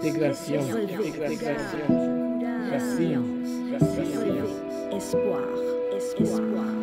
intégration, fascine, espoir, espoir.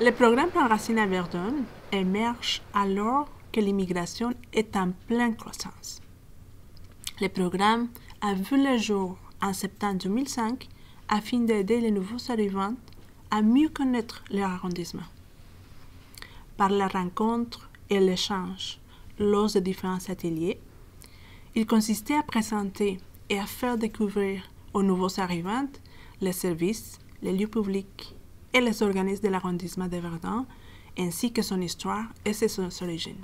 Le programme Prendre Racine à Verdun émerge alors que l'immigration est en pleine croissance. Le programme a vu le jour en septembre 2005 afin d'aider les nouveaux arrivants à mieux connaître leur arrondissement. Par la rencontre et l'échange lors de différents ateliers, il consistait à présenter et à faire découvrir aux nouveaux arrivants les services, les lieux publics et les organismes de l'arrondissement de Verdun, ainsi que son histoire et ses origines.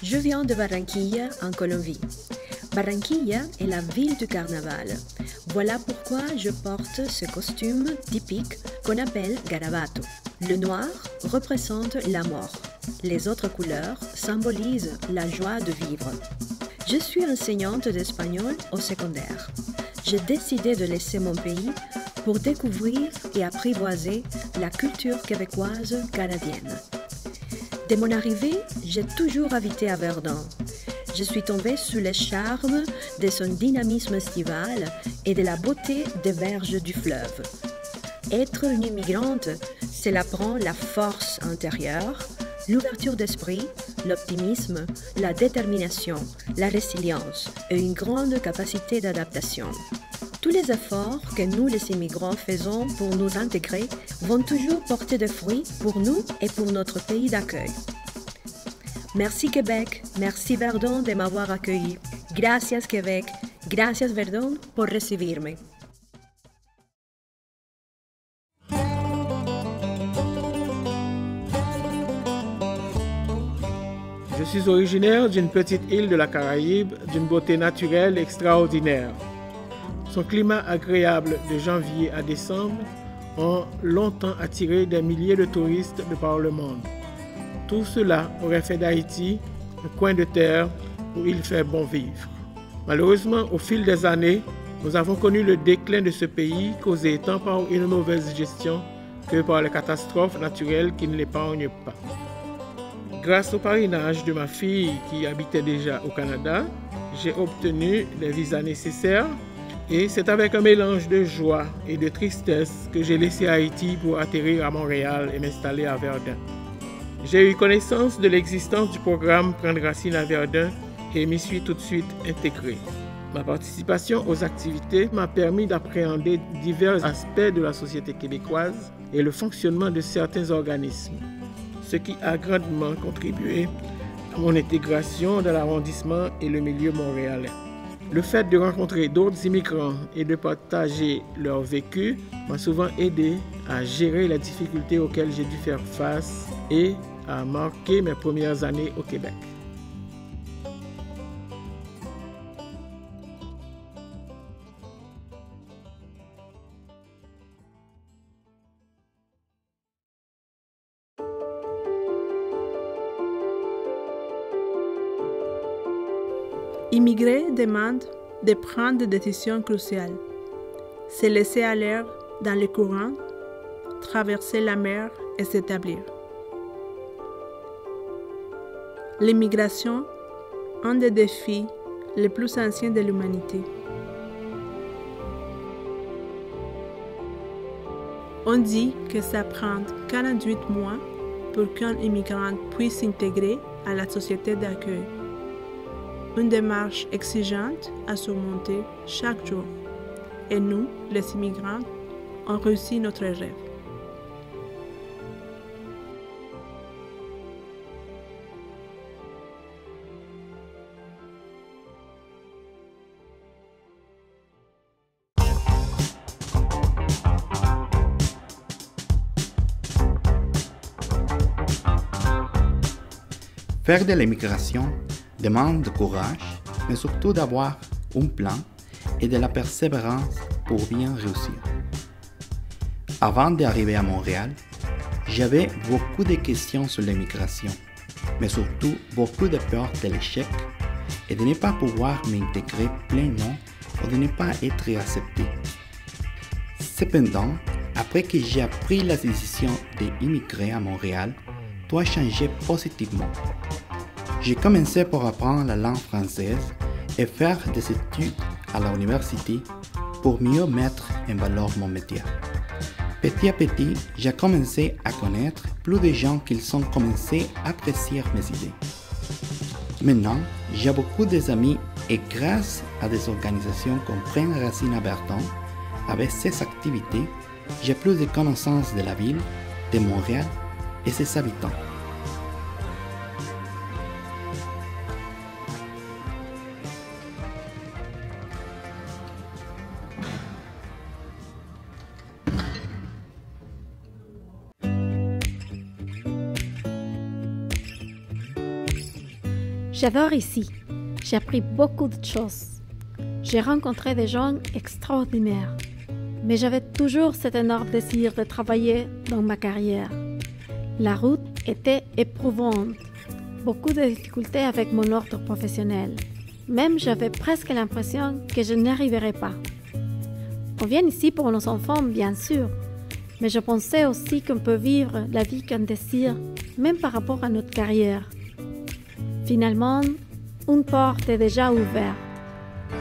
Je viens de Barranquilla, en Colombie. Barranquilla est la ville du carnaval. Voilà pourquoi je porte ce costume typique qu'on appelle garabato. Le noir représente la mort. Les autres couleurs symbolisent la joie de vivre. Je suis enseignante d'espagnol au secondaire. J'ai décidé de laisser mon pays pour découvrir et apprivoiser la culture québécoise canadienne. Dès mon arrivée, j'ai toujours habité à Verdun. Je suis tombée sous le charme de son dynamisme estival et de la beauté des berges du fleuve. Être une immigrante, cela prend la force intérieure, l'ouverture d'esprit, l'optimisme, la détermination, la résilience et une grande capacité d'adaptation. Tous les efforts que nous, les immigrants, faisons pour nous intégrer vont toujours porter des fruits pour nous et pour notre pays d'accueil. Merci Québec, merci Verdun de m'avoir accueilli. Gracias Québec, gracias Verdun por recibirme. Je suis originaire d'une petite île de la Caraïbe, d'une beauté naturelle extraordinaire. Son climat agréable de janvier à décembre ont longtemps attiré des milliers de touristes de par le monde. Tout cela aurait fait d'Haïti un coin de terre où il fait bon vivre. Malheureusement, au fil des années, nous avons connu le déclin de ce pays causé tant par une mauvaise gestion que par les catastrophes naturelles qui ne l'épargnent pas. Grâce au parrainage de ma fille qui habitait déjà au Canada, j'ai obtenu les visas nécessaires et c'est avec un mélange de joie et de tristesse que j'ai laissé Haïti pour atterrir à Montréal et m'installer à Verdun. J'ai eu connaissance de l'existence du programme Prendre Racine à Verdun et m'y suis tout de suite intégré. Ma participation aux activités m'a permis d'appréhender divers aspects de la société québécoise et le fonctionnement de certains organismes, ce qui a grandement contribué à mon intégration dans l'arrondissement et le milieu montréalais. Le fait de rencontrer d'autres immigrants et de partager leur vécu m'a souvent aidé à gérer les difficultés auxquelles j'ai dû faire face et à marquer mes premières années au Québec. Immigrer demande de prendre des décisions cruciales, se laisser aller dans le courant, traverser la mer et s'établir. L'immigration, un des défis les plus anciens de l'humanité. On dit que ça prend 48 mois pour qu'un immigrant puisse s'intégrer à la société d'accueil. Une démarche exigeante à surmonter chaque jour. Et nous, les immigrants, on réussit notre rêve. Faire de l'immigration demande du courage, mais surtout d'avoir un plan et de la persévérance pour bien réussir. Avant d'arriver à Montréal, j'avais beaucoup de questions sur l'immigration, mais surtout beaucoup de peur de l'échec et de ne pas pouvoir m'intégrer pleinement ou de ne pas être accepté. Cependant, après que j'ai pris la décision d'immigrer à Montréal, tout a changé positivement. J'ai commencé par apprendre la langue française et faire des études à l'université pour mieux mettre en valeur mon métier. Petit à petit, j'ai commencé à connaître plus de gens qui ont commencé à apprécier mes idées. Maintenant, j'ai beaucoup d'amis et grâce à des organisations comme Prenne Racine à Berton, avec ses activités, j'ai plus de connaissances de la ville, de Montréal et ses habitants. J'adore ici. J'ai appris beaucoup de choses. J'ai rencontré des gens extraordinaires. Mais j'avais toujours cet énorme désir de travailler dans ma carrière. La route était éprouvante. Beaucoup de difficultés avec mon ordre professionnel. Même j'avais presque l'impression que je n'arriverais pas. On vient ici pour nos enfants, bien sûr. Mais je pensais aussi qu'on peut vivre la vie qu'on désire, même par rapport à notre carrière. Finalement, une porte est déjà ouverte.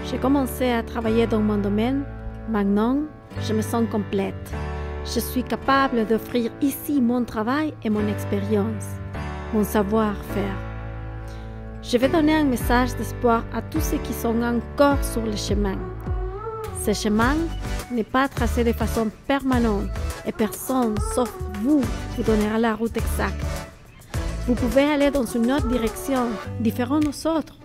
J'ai commencé à travailler dans mon domaine. Maintenant, je me sens complète. Je suis capable d'offrir ici mon travail et mon expérience, mon savoir-faire. Je vais donner un message d'espoir à tous ceux qui sont encore sur le chemin. Ce chemin n'est pas tracé de façon permanente et personne, sauf vous donnera la route exacte. Vous pouvez aller dans une autre direction, différente aux autres.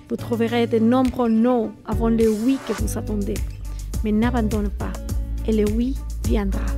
Vous trouverez de nombreux non avant le oui que vous attendez. Mais n'abandonnez pas, et le oui viendra.